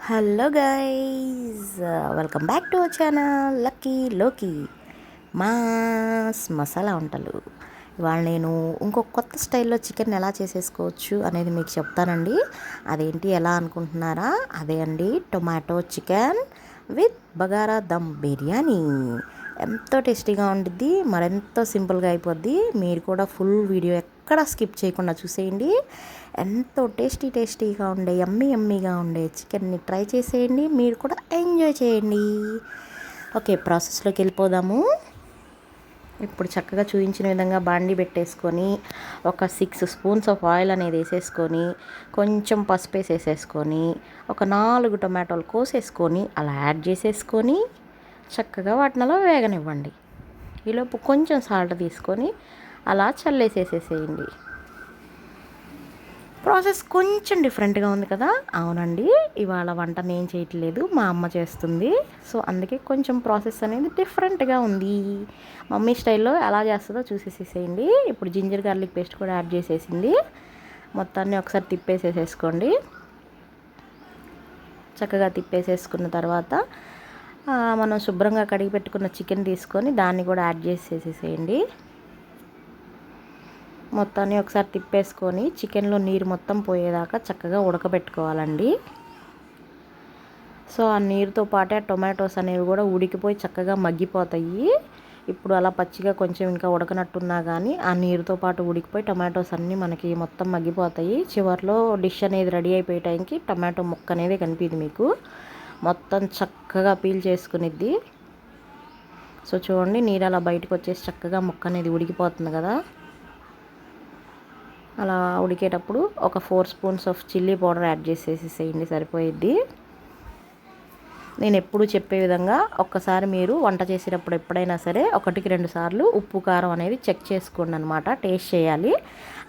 Hello guys, welcome back to our channel lucky లోకి mass masala వంటలు. ఇవాళ నేను ఇంకొక కొత్త స్టైల్లో చికెన్ ఎలా చేసేసుకోవచ్చు అనేది మీకు చెప్తానండి. అదేంటి ఎలా అనుకుంటున్నారా? అదే అండి, tomato chicken with bagara dum biryani. ఎంతో టేస్టీగా ఉండిద్ది, మరెంతో సింపుల్గా అయిపోద్ది. మీరు కూడా ఫుల్ వీడియో ఎక్కడ స్కిప్ చేయకుండా చూసేయండి. ఎంతో టేస్టీగా ఉండే యమ్మీగా ఉండే చికెన్ని ట్రై చేసేయండి, మీరు కూడా ఎంజాయ్ చేయండి. ఓకే, ప్రాసెస్లోకి వెళ్ళిపోదాము. ఇప్పుడు చక్కగా చూపించిన విధంగా బాండి పెట్టేసుకొని ఒక 6 స్పూన్స్ ఆఫ్ ఆయిల్ అనేది వేసేసుకొని కొంచెం పసుపు వేసేసుకొని ఒక 4 టొమాటోలు కోసేసుకొని అలా యాడ్ చేసేసుకొని చక్కగా వాటినలో వేగనివ్వండి. ఈలోపు కొంచెం సాల్ట్ తీసుకొని అలా చల్లేసేసేసేయండి. ప్రాసెస్ కొంచెం డిఫరెంట్గా ఉంది కదా? అవునండి, ఇవాళ వంట నేను చేయట్లేదు, మా అమ్మ చేస్తుంది. సో అందుకే కొంచెం ప్రాసెస్ అనేది డిఫరెంట్గా ఉంది. మమ్మీ స్టైల్లో ఎలా చేస్తుందో చూసేసేసేయండి. ఇప్పుడు జింజర్ గార్లిక్ పేస్ట్ కూడా యాడ్ చేసేసింది. మొత్తాన్ని ఒకసారి తిప్పేసేసేసుకోండి. చక్కగా తిప్పేసేసుకున్న తర్వాత మనం శుభ్రంగా కడిగి పెట్టుకున్న చికెన్ తీసుకొని దాన్ని కూడా యాడ్ చేసేసేసేయండి. మొత్తాన్ని ఒకసారి తిప్పేసుకొని చికెన్లో నీరు మొత్తం పోయేదాకా చక్కగా ఉడకబెట్టుకోవాలండి. సో ఆ నీరుతో పాటే టొమాటోస్ అనేవి కూడా ఉడికిపోయి చక్కగా మగ్గిపోతాయి. ఇప్పుడు అలా పచ్చిగా కొంచెం ఇంకా ఉడకనట్టున్నా కానీ ఆ నీరుతో పాటు ఉడికిపోయి టొమాటోస్ అన్నీ మనకి మొత్తం మగ్గిపోతాయి. చివరిలో డిష్ అనేది రెడీ అయిపోయే టైంకి టొమాటో ముక్క అనేది కనిపిది మీకు, మొత్తం చక్కగా పీల్ చేసుకునిద్ది. సో చూడండి, నీరు అలా బయటకు వచ్చేసి చక్కగా ముక్క అనేది ఉడికిపోతుంది కదా. అలా ఉడికేటప్పుడు ఒక 4 spoons of chilli powder add చేసేసేయండి, సరిపోయిద్ది. నేను ఎప్పుడు చెప్పే విధంగా ఒక్కసారి మీరు వంట చేసేటప్పుడు ఎప్పుడైనా సరే 1-2 సార్లు ఉప్పు కారం అనేది చెక్ చేసుకోండి అనమాట. టేస్ట్ చేయాలి,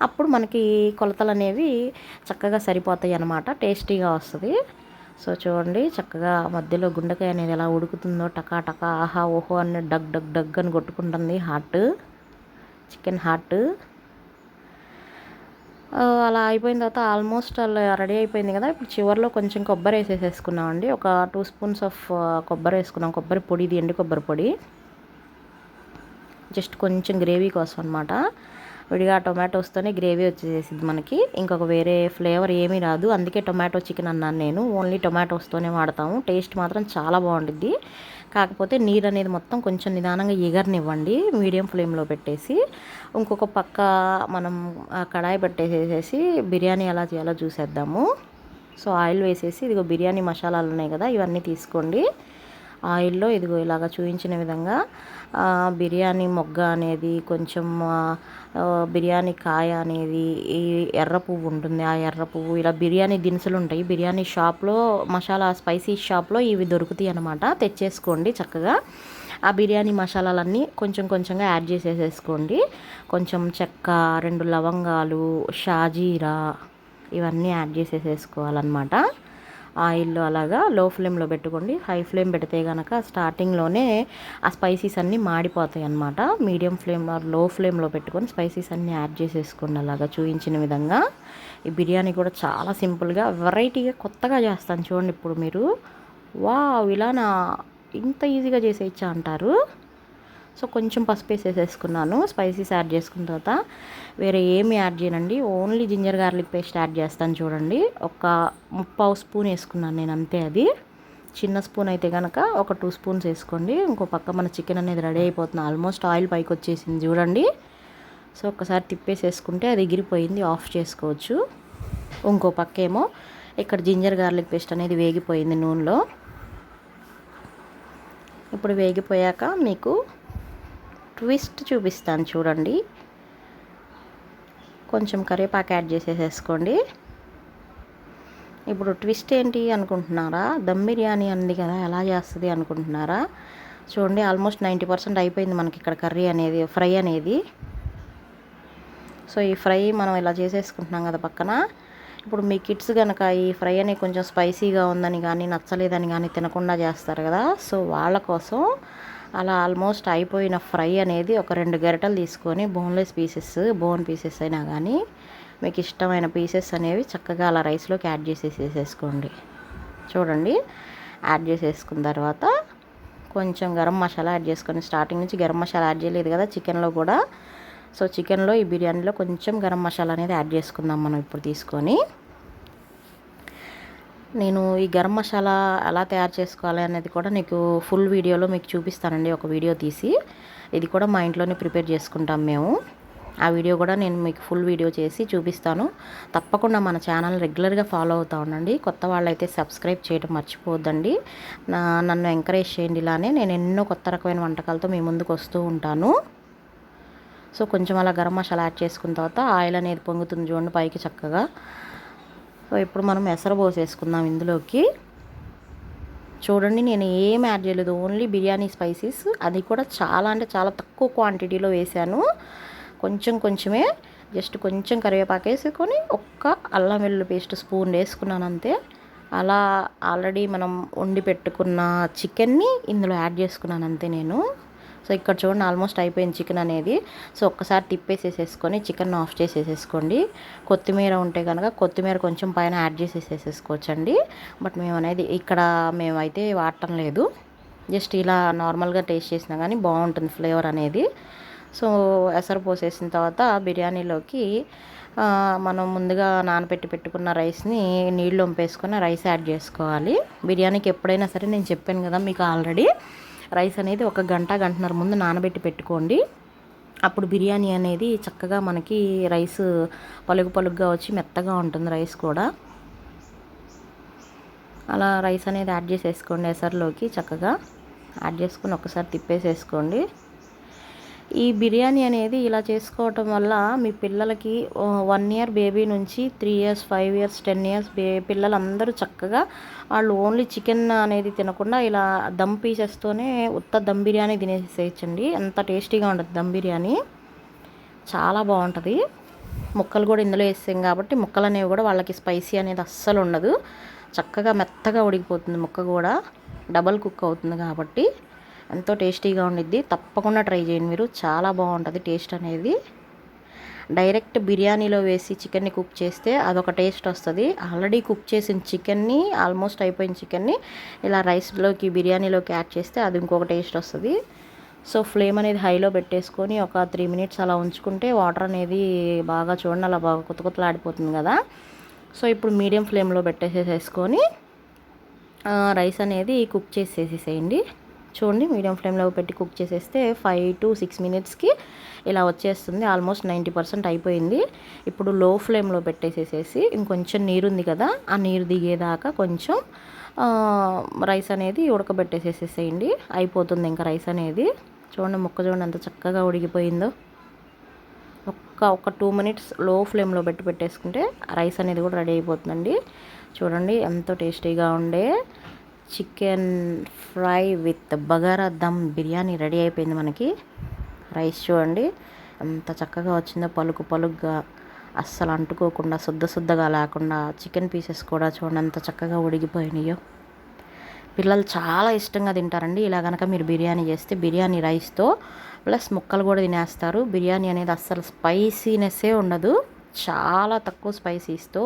అప్పుడు మనకి కొలతలు అనేవి చక్కగా సరిపోతాయి అన్నమాట, టేస్టీగా వస్తుంది. సో చూడండి, చక్కగా మధ్యలో గుండెకాయ అనేది ఎలా ఉడుకుతుందో టకా టకా ఆహా ఓహో అని డగ్ డగ్ డగ్ అని కొట్టుకుంటుంది హార్ట్, చికెన్ హార్ట్. అలా అయిపోయిన తర్వాత ఆల్మోస్ట్ అలా రెడీ అయిపోయింది కదా. ఇప్పుడు చివరిలో కొంచెం కొబ్బరి వేసేసుకున్నామండి. ఒక 2 స్పూన్స్ ఆఫ్ కొబ్బరి వేసుకున్నాం, కొబ్బరి పొడి, ఇది ఎండు కొబ్బరి పొడి, జస్ట్ కొంచెం గ్రేవీ కోసం అనమాట. విడిగా టొమాటోస్తోనే గ్రేవీ వచ్చేసేసింది మనకి, ఇంకొక వేరే ఫ్లేవర్ ఏమీ రాదు. అందుకే టొమాటో చికెన్ అన్నాను నేను, ఓన్లీ టొమాటోస్తోనే వాడతాము. టేస్ట్ మాత్రం చాలా బాగుంటుంది. కాకపోతే నీరు అనేది మొత్తం కొంచెం నిదానంగా ఎగరనివ్వండి, మీడియం ఫ్లేమ్లో పెట్టేసి. ఇంకొక పక్క మనం కడాయి పెట్టేసేసి బిర్యానీ ఎలా చేయాలో చూసేద్దాము. సో ఆయిల్ వేసేసి ఇదిగో బిర్యానీ మసాలాలు ఉన్నాయి కదా, ఇవన్నీ తీసుకోండి. ఆయిల్లో ఇదిగో ఇలాగ చూపించిన విధంగా బిర్యానీ మొగ్గ అనేది, కొంచెం బిర్యానీ కాయ అనేది, ఈ ఎర్ర పువ్వు ఉంటుంది, ఆ ఎర్ర పువ్వు, ఇలా బిర్యానీ దినుసులు ఉంటాయి. బిర్యానీ షాప్లో, మసాలా స్పైసీ షాప్లో ఇవి దొరుకుతాయి అన్నమాట, తెచ్చేసుకోండి చక్కగా. ఆ బిర్యానీ మసాలాలన్నీ కొంచెం కొంచెంగా యాడ్ చేసేసుకోండి. కొంచెం చెక్క, 2 లవంగాలు, షాజీరా, ఇవన్నీ యాడ్ చేసేసుకోవాలన్నమాట. ఆయిల్లో అలాగా లో ఫ్లేమ్లో పెట్టుకోండి. హై ఫ్లేమ్ పెడితే కనుక స్టార్టింగ్లోనే ఆ స్పైసీస్ అన్నీ మాడిపోతాయి అన్నమాట. మీడియం ఫ్లేమ్ లో ఫ్లేమ్లో పెట్టుకొని స్పైసీస్ అన్నీ యాడ్ చేసేసుకోండి అలాగా చూపించిన విధంగా. ఈ బిర్యానీ కూడా చాలా సింపుల్గా వెరైటీగా కొత్తగా చేస్తాను చూడండి. ఇప్పుడు మీరు వావ్ ఇలానా ఇంత ఈజీగా చేసేయచ్చా అంటారు. సో కొంచెం పసుపు వేసేసుకున్నాను, స్పైసీస్ యాడ్ చేసుకున్న తర్వాత వేరే ఏమి యాడ్ చేయనండి, only ginger garlic paste add చేస్తాను చూడండి. ఒక 3/4 స్పూన్ వేసుకున్నాను నేను అంతే. అది చిన్న స్పూన్ అయితే కనుక ఒక 2 స్పూన్స్ వేసుకోండి. ఇంకో పక్క మన చికెన్ అనేది రెడీ అయిపోతుంది, ఆల్మోస్ట్ ఆయిల్ పైకి వచ్చేసింది చూడండి. సో ఒక్కసారి తిప్పేసేసుకుంటే అది ఎగిరిపోయింది, ఆఫ్ చేసుకోవచ్చు. ఇంకో పక్క ఏమో ఇక్కడ జింజర్ గార్లిక్ పేస్ట్ అనేది వేగిపోయింది నూనెలో. ఇప్పుడు వేగిపోయాక మీకు ట్విస్ట్ చూపిస్తాను చూడండి. కొంచెం కరివేపాకు యాడ్ చేసేసుకోండి. ఇప్పుడు ట్విస్ట్ ఏంటి అనుకుంటున్నారా? దమ్ బిర్యానీ అంది కదా, ఎలా చేస్తుంది అనుకుంటున్నారా? చూడండి, ఆల్మోస్ట్ 90% అయిపోయింది మనకి ఇక్కడ కర్రీ అనేది, ఫ్రై అనేది. సో ఈ ఫ్రై మనం ఇలా చేసేసుకుంటున్నాం కదా పక్కన. ఇప్పుడు మీ కిడ్స్ కనుక ఈ ఫ్రై అనేది కొంచెం స్పైసీగా ఉందని కానీ, నచ్చలేదని కానీ తినకుండా చేస్తారు కదా. సో వాళ్ళ కోసం అలా ఆల్మోస్ట్ అయిపోయిన ఫ్రై అనేది ఒక 2 గరిటెలు తీసుకొని, బోన్లెస్ పీసెస్, బోన్ పీసెస్ అయినా కానీ మీకు ఇష్టమైన పీసెస్ అనేవి చక్కగా అలా రైస్లోకి యాడ్ చేసేసేసుకోండి. చూడండి. యాడ్ చేసేసుకున్న తర్వాత కొంచెం గరం మసాలా యాడ్ చేసుకొని, స్టార్టింగ్ నుంచి గరం మసాలా యాడ్ చేయలేదు కదా చికెన్లో కూడా. సో చికెన్లో ఈ బిర్యానీలో కొంచెం గరం మసాలా అనేది యాడ్ చేసుకుందాం మనం ఇప్పుడు తీసుకొని. నేను ఈ గరం మసాలా ఎలా తయారు చేసుకోవాలి అనేది కూడా నీకు ఫుల్ వీడియోలో మీకు చూపిస్తానండి, ఒక వీడియో తీసి. ఇది కూడా మా ఇంట్లోనే ప్రిపేర్ చేసుకుంటాం మేము. ఆ వీడియో కూడా నేను మీకు ఫుల్ వీడియో చేసి చూపిస్తాను. తప్పకుండా మన ఛానల్ రెగ్యులర్గా ఫాలో అవుతూ ఉండండి. కొత్త వాళ్ళైతే సబ్స్క్రైబ్ చేయడం మర్చిపోవద్దండి. నన్ను ఎంకరేజ్ చేయండి. ఇలానే నేను ఎన్నో కొత్త రకమైన వంటకాలతో మీ ముందుకు వస్తూ ఉంటాను. సో కొంచెం అలా గరం మసాలా యాడ్ చేసుకున్న తర్వాత ఆయిల్ అనేది పొంగుతుంది చూడండి పైకి చక్కగా. సో ఇప్పుడు మనం ఎసరు పోసేసుకుందాం ఇందులోకి. చూడండి, నేను ఏం యాడ్ చేయలేదు, ఓన్లీ బిర్యానీ స్పైసెస్. అది కూడా చాలా అంటే చాలా తక్కువ క్వాంటిటీలో వేసాను. కొంచెమే, జస్ట్ కొంచెం కరివేపాకు వేసుకొని ఒక్క అల్లం వెల్లుల్లి పేస్ట్ స్పూన్ వేసుకున్నాను అంతే. అలా ఆల్రెడీ మనం వండి పెట్టుకున్న చికెన్ని ఇందులో యాడ్ చేసుకున్నాను అంతే నేను. సో ఇక్కడ చూడండి ఆల్మోస్ట్ అయిపోయింది చికెన్ అనేది. సో ఒక్కసారి తిప్పేసేసేసుకొని చికెన్ ఆఫ్ చేసేసేసుకోండి. కొత్తిమీర ఉంటే కనుక కొత్తిమీర కొంచెం పైన యాడ్ చేసేసేసుకోవచ్చండి. బట్ మేమైతే వాడటం లేదు. జస్ట్ ఇలా నార్మల్గా టేస్ట్ చేసినా కానీ బాగుంటుంది ఫ్లేవర్ అనేది. సో ఎసరు పోసేసిన తర్వాత బిర్యానీలోకి మనం ముందుగా నానబెట్టి పెట్టుకున్న రైస్ని నీళ్ళు వంపేసుకొని రైస్ యాడ్ చేసుకోవాలి. బిర్యానీకి ఎప్పుడైనా సరే నేను చెప్పాను కదా మీకు ఆల్రెడీ, రైస్ అనేది ఒక గంటన్నర ముందు నానబెట్టి పెట్టుకోండి. అప్పుడు బిర్యానీ అనేది చక్కగా మనకి రైస్ పలుగ్గా వచ్చి మెత్తగా ఉంటుంది రైస్ కూడా. అలా రైస్ అనేది యాడ్ చేసేసుకోండి ఎసరులోకి. చక్కగా యాడ్ చేసుకొని ఒకసారి తిప్పేసేసుకోండి. ఈ బిర్యానీ అనేది ఇలా చేసుకోవటం వల్ల మీ పిల్లలకి 1 ఇయర్ బేబీ నుంచి 3 ఇయర్స్ 5 ఇయర్స్ 10 ఇయర్స్ పిల్లలందరూ చక్కగా వాళ్ళు ఓన్లీ చికెన్ అనేది తినకుండా ఇలా దమ్ పీసెస్తోనే ఉత్త దమ్ బిర్యానీ తినేసేయచ్చండి. ఎంత టేస్టీగా ఉంటుంది దమ్ బిర్యానీ, చాలా బాగుంటుంది. ముక్కలు కూడా ఇందులో వేసాం కాబట్టి ముక్కలు అనేవి కూడా వాళ్ళకి స్పైసీ అనేది అస్సలు ఉండదు. చక్కగా మెత్తగా ఉడికిపోతుంది ముక్క కూడా, డబల్ కుక్ అవుతుంది కాబట్టి ఎంతో టేస్టీగా ఉండిద్ది. తప్పకుండా ట్రై చేయండి మీరు, చాలా బాగుంటుంది టేస్ట్ అనేది. డైరెక్ట్ బిర్యానీలో వేసి చికెన్ని కుక్ చేస్తే అదొక టేస్ట్ వస్తుంది. ఆల్రెడీ కుక్ చేసిన చికెన్ని, ఆల్మోస్ట్ అయిపోయిన చికెన్ని ఇలా రైస్లోకి బిర్యానీలోకి యాడ్ చేస్తే అది ఇంకొక టేస్ట్ వస్తుంది. సో ఫ్లేమ్ అనేది హైలో పెట్టేసుకొని ఒక 3 మినిట్స్ అలా ఉంచుకుంటే వాటర్ అనేది బాగా చూడండి అలా బాగా కుతకుతలాడిపోతుంది కదా. సో ఇప్పుడు మీడియం ఫ్లేమ్లో పెట్టేసేసుకొని రైస్ అనేది కుక్ చేసేసేయండి. చూడండి మీడియం ఫ్లేమ్లో పెట్టి కుక్ చేసేస్తే 5 to 6 మినిట్స్కి ఇలా వచ్చేస్తుంది. ఆల్మోస్ట్ 90% అయిపోయింది. ఇప్పుడు లో ఫ్లేమ్లో పెట్టేసేసేసి ఇంకొంచెం నీరు ఉంది కదా, ఆ నీరు దిగేదాకా కొంచెం రైస్ అనేది ఉడకబెట్టేసేసేసేయండి. అయిపోతుంది ఇంకా రైస్ అనేది. చూడండి ముక్క చూడండి ఎంత చక్కగా ఉడికిపోయిందో. ఒక 2 మినిట్స్ లో ఫ్లేమ్లో పెట్టేసుకుంటే రైస్ అనేది కూడా రెడీ అయిపోతుందండి. చూడండి ఎంతో టేస్టీగా ఉండే chicken fry with bagara dum biryani ready అయిపోయింది మనకి. రైస్ చూడండి ఎంత చక్కగా వచ్చిందో, పలుగ్గా అస్సలు అంటుకోకుండా శుద్ధగా లేకుండా. చికెన్ పీసెస్ కూడా చూడండి ఎంత చక్కగా ఉడికిపోయినాయో. పిల్లలు చాలా ఇష్టంగా తింటారండి ఇలా కనుక మీరు బిర్యానీ చేస్తే. బిర్యానీ రైస్తో ప్లస్ ముక్కలు కూడా తినేస్తారు. బిర్యానీ అనేది అస్సలు స్పైసీనెస్సే ఉండదు, చాలా తక్కువ స్పైసీస్తో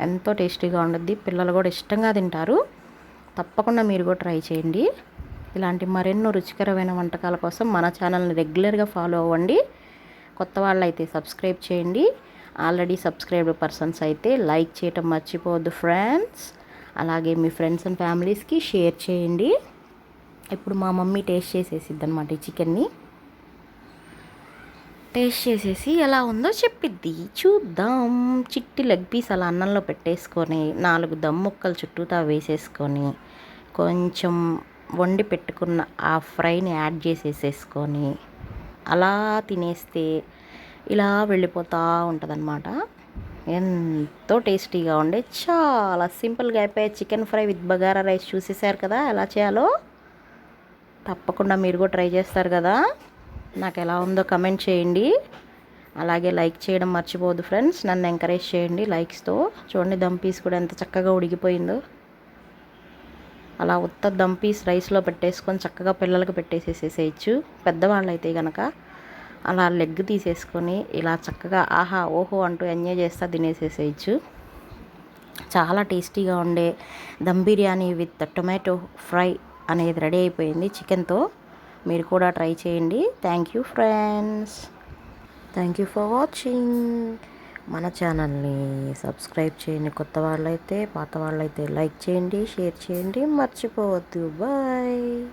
ఎంతో టేస్టీగా ఉంటుంది. పిల్లలు కూడా ఇష్టంగా తింటారు. తప్పకుండా మీరు కూడా ట్రై చేయండి. ఇలాంటి మరెన్నో రుచికరమైన వంటకాల కోసం మన ఛానల్ని రెగ్యులర్గా ఫాలో అవ్వండి. కొత్త వాళ్ళు అయితే సబ్స్క్రైబ్ చేయండి. ఆల్రెడీ సబ్స్క్రైబ్డ్ పర్సన్స్ అయితే లైక్ చేయటం మర్చిపోవద్దు ఫ్రెండ్స్. అలాగే మీ ఫ్రెండ్స్ అండ్ ఫ్యామిలీస్కి షేర్ చేయండి. ఇప్పుడు మా మమ్మీ టేస్ట్ చేసేసిద్ది అనమాట ఈ చికెన్ని. టేస్ట్ చేసేసి ఎలా ఉందో చెప్పిద్ది, చూద్దాం. చిట్టి లెగ్ పీస్ అలా అన్నంలో పెట్టేసుకొని 4 దమ్ ముక్కలు చుట్టూతా వేసేసుకొని కొంచెం వండి పెట్టుకున్న ఆ ఫ్రైని యాడ్ చేసేసేసుకొని అలా తినేస్తే ఇలా వెళ్ళిపోతూ ఉంటుందన్నమాట. ఎంతో టేస్టీగా ఉండే చాలా సింపుల్గా అయిపోయే chicken fry with bagara rice చూసేసారు కదా ఎలా చేయాలో. తప్పకుండా మీరు కూడా ట్రై చేస్తారు కదా. నాకు ఎలా ఉందో కమెంట్ చేయండి. అలాగే లైక్ చేయడం మర్చిపోవద్దు ఫ్రెండ్స్. నన్ను ఎంకరేజ్ చేయండి లైక్స్తో. చూడండి దమ్ పీస్ కూడా ఎంత చక్కగా ఉడికిపోయిందో. అలా ఉత్త దమ్ పీస్ రైస్లో పెట్టేసుకొని చక్కగా పిల్లలకు పెట్టేసేసేయచ్చు. పెద్దవాళ్ళు అయితే కనుక అలా లెగ్ తీసేసుకొని ఇలా చక్కగా ఆహా ఓహో అంటూ ఎంజాయ్ చేస్తా తినేసేసేయచ్చు. చాలా టేస్టీగా ఉండే dum biryani with tomato fry అనేది రెడీ అయిపోయింది చికెన్తో. మీరు కూడా ట్రై చేయండి. Thank you friends. Thank you for watching. మన ఛానల్ని సబ్స్క్రైబ్ చేయండి, కొత్త వాళ్ళైతే. పాత వాళ్ళైతే లైక్ చేయండి, షేర్ చేయండి, మర్చిపోవద్దు. బాయ్.